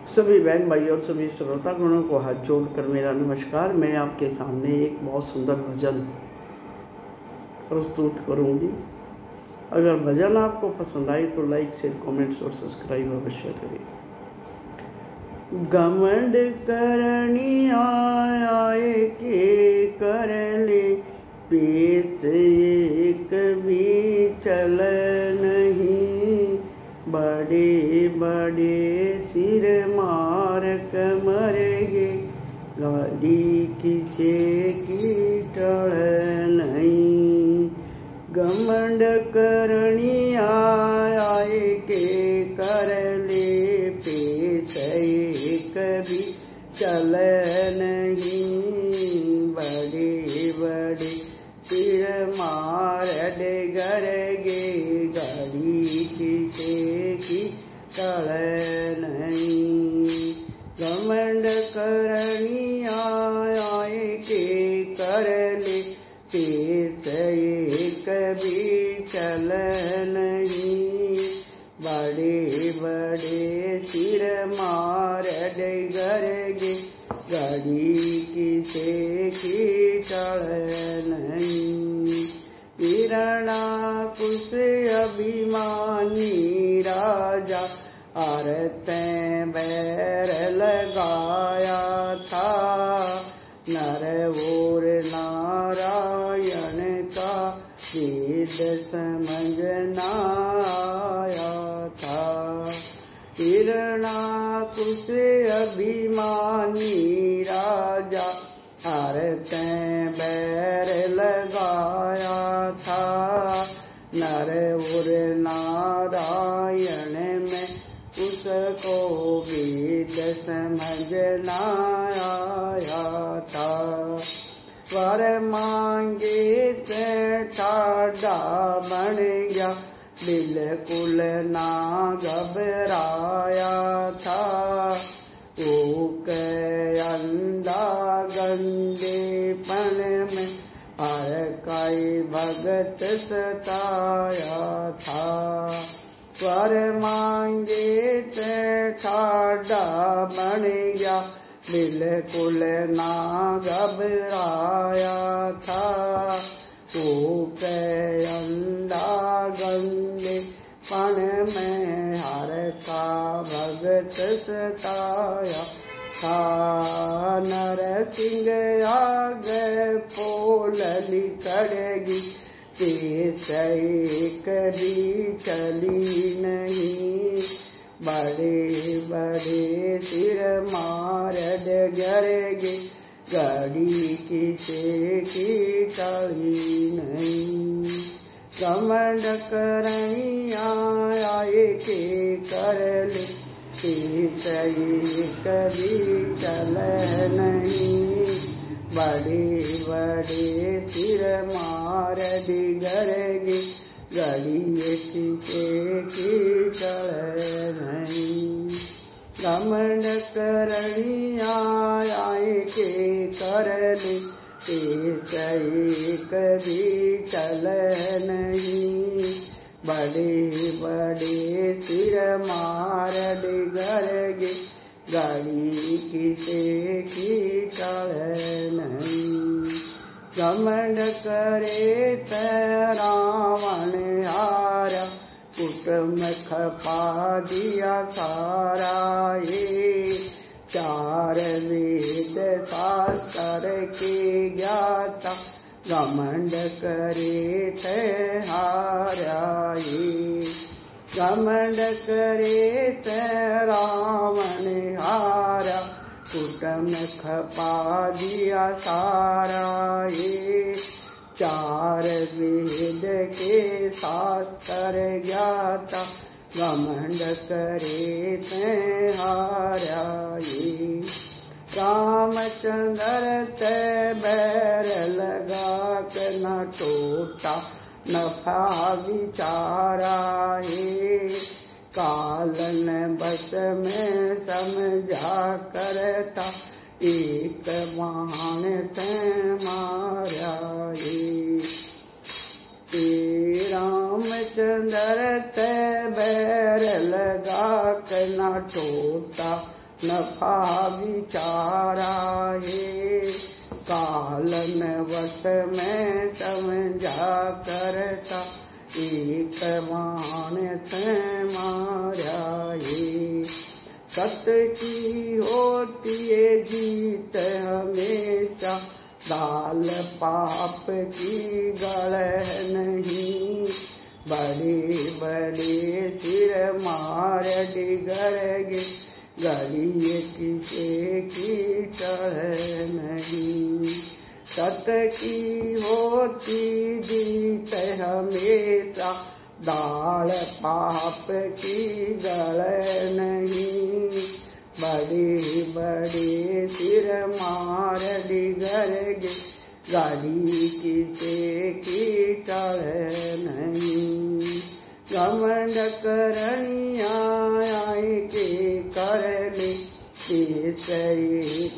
सभी बहन भाई और सभी श्रोतागणों को हाथ जोड़कर मेरा नमस्कार। मैं आपके सामने एक बहुत सुंदर भजन प्रस्तुत करूंगी। अगर भजन आपको पसंद आए तो लाइक, शेयर, कमेंट्स और सब्सक्राइब अवश्य करें। घमंड करनी आए के कर ले, पेश एक भी चल नहीं। बड़े बड़े सिर मार कमर गे, गाड़ी किसे की टल नहीं। घमंड करनी आए के कर ले, पेश एक भी चल नहीं। बड़े बड़े सिर मार डगर गे, गाड़ी किसे की टल नहीं। घमंड करनी आए के कर ले, पेश एक भी चल नहीं। बड़े बड़े सिर मार डगर गे, गाड़ी किसे की टल नहीं। हिरणा कुश अभिमानी राजा, आरतें बैर लगाया था। नर और नारायण का वेद समझ न आया था। हिरणाकुश अभिमानी राजा, आरतें बैर लगाया था। नर और नारायण में उसको वेद समझ न आया था। वर मांगे ते ठाडा बन गया, बिल्कुल ना घबराया था। वो के अंधा गंदेपन में हर काई भगत सताया था। वर मांगे ते ठाडा बन गया, बिल्कुल ना घबराया था। वो के अंधा गंदे पन में हर का भगत सताया था। नरसिंह आगे पोलली करेगी, पेश एक भी चली नहीं। बड़े बड़े सिर मार डगर गे, गाड़ी किसे की टली नहीं। घमंड करनी आए के कर ले, पेश एक भी चल नहीं। बड़े बड़े सिर मार डगर गे, गाड़ी किसे की टल नहीं। घमंड करनी आए के कर ले, पेश एक भी चल नहीं। बड़े बड़े सिर मार डगर गे, गाड़ी किसे की टल नहीं। घमंड करे ते रावण हारा, कुटुम खपा दिया सारा। ये चार वेद शास्त्र के ज्ञाता, घमंड करे थे हारा। ये घमंड करे ते रावण हारा, कुटुम खपा दिया सारा। ये चार वेद के शास्त्र ज्ञाता, घमंड करे ते हारा। ये रामचंद्र ते बैर लगा के न टूटा, नफा विचारा। ये कालन बस में समझा करता, एक बाण ते मारा। ये रामचंद्र ते बैर लगा के न टूटा, नफा विचारा है, कालन वश में समझा करता, एक मानस मारा है। सत्य की होती है जीत हमेशा, दाल पाप की गलह नहीं। बड़े बड़े सिर मार डिगरगे, गलिए किसे की टह नहीं। सत्य की होती जीत हमेशा, दाल पाप की गलह नहीं। बड़े बड़े सिर मार डिगरगे, गाड़ी किसे की टह नहीं। घमंड करनिया आए के कर ले,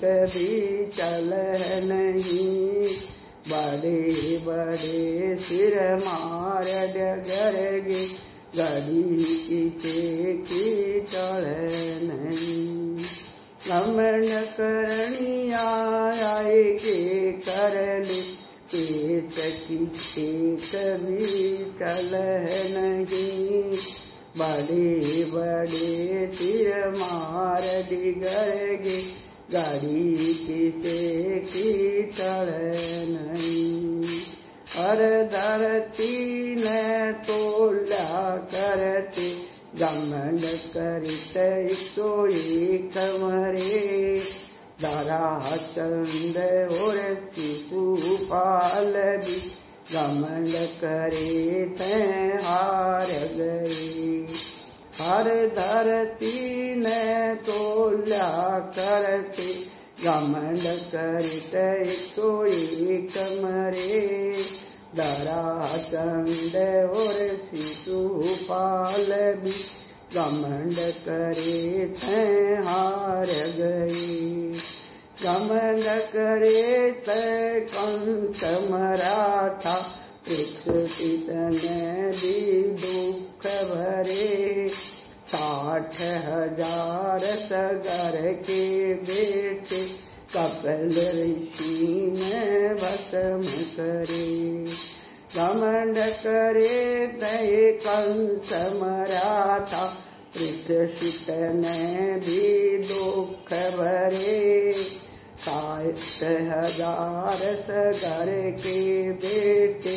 कभी चल नहीं। बड़े बड़े सिर मार डगरगे, गड़ी किसे की टह नहीं। घमंड करनिया आए के कर ले, किसे कभी टल नहीं। बड़े बड़े सिर मार डिगरगे, गाड़ी किसे की टल नहीं। हर धरती ने तोला करते, घमंड करते सोई कमरे। धरा चंद और शिशुपाल भी, घमंड करे ते हार गए। हर धरती ने तोला करते, घमंड करते सोई कमरे। धरा चंद और शिशुपाल भी, घमंड करे थे हार गए। घमंड करे ते कंस मराठा, प्रकृति ने भी दुख भरे। 60,000 सगर के बेटे, कपिल ऋषि ने भस्म करे। घमंड करे ते कंस मराठा, पृथ्वी ने भी दुख भरे। 60,000 सगर के बेटे,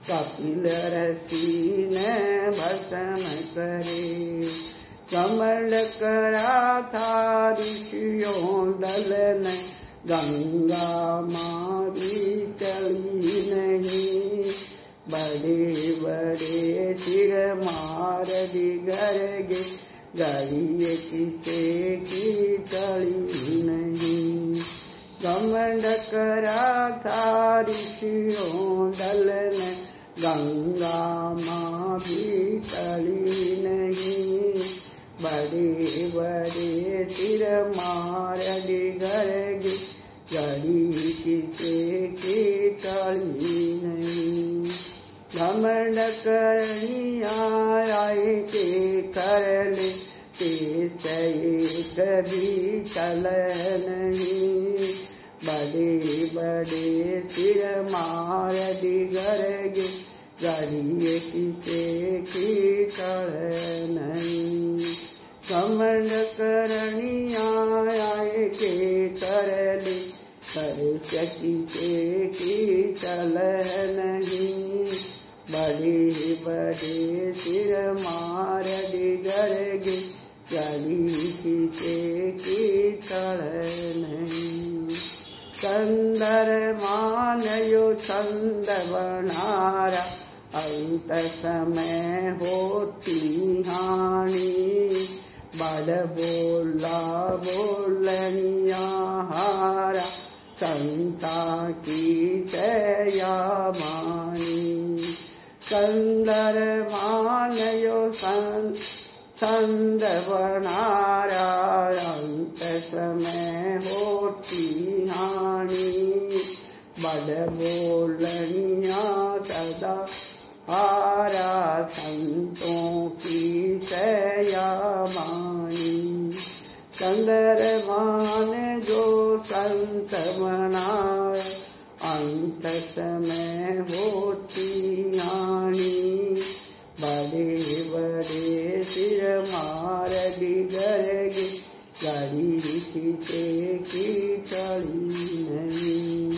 कपिल ऋषि ने भस्म करे। घमंड करा था ऋषियों दल ने, गंगा माँ भी चली नहीं। बड़े बड़े सिर मार डिगरगे, गलिए किसे की टली नहीं। घमंड करा था ऋषियों दल ने, गंगा माँ भी टली नहीं। बड़े बड़े सिर मार डिगरगे, गली किसे की टली नहीं। घमंड करनिया आए के कर ले, कभी चल नहीं। बड़े बड़े सिर मार डिगरगे, गलिए किसे की टह नहीं। घमंड करनिया आए के कर ले, किसे की चल नहीं। बड़े बड़े सिर मार डिगरगे, गली किसे की टह नहीं। चंदर मानयो छंद बनारा, अंत समय होती हानि। बड़ बोला बोलनिया हारा, संता की जया मानी। चंदर मानयो छंद बनारा, अंत समय होती हानि। बड़ बोलनिया सदा हारा, संतों की जया मानी। चंद्रभान जो संत मनावे, अंत समय होती हानि। बड़े बड़े सिर मार बिगड़ेगी, गाड़ी किसे की चली नहीं।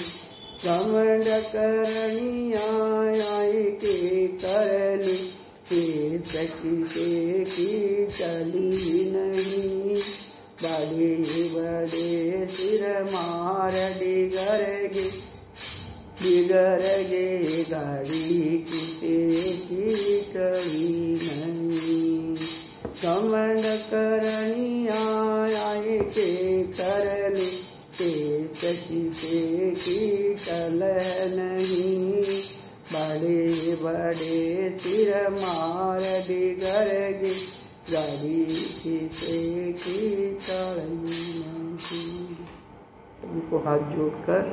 घमंड करनी आई के करली, सखी से की चली नहीं। बड़े बड़े सिर मार बिगड़ेगी, गाड़ी किसे की चली नहीं। घमंड करनी आए के करली, सखी से की चल नहीं। बड़े बड़े सिर मार बिगड़ेगी, गाड़ी किसे की चल नहीं। उनको हाथ जोड़कर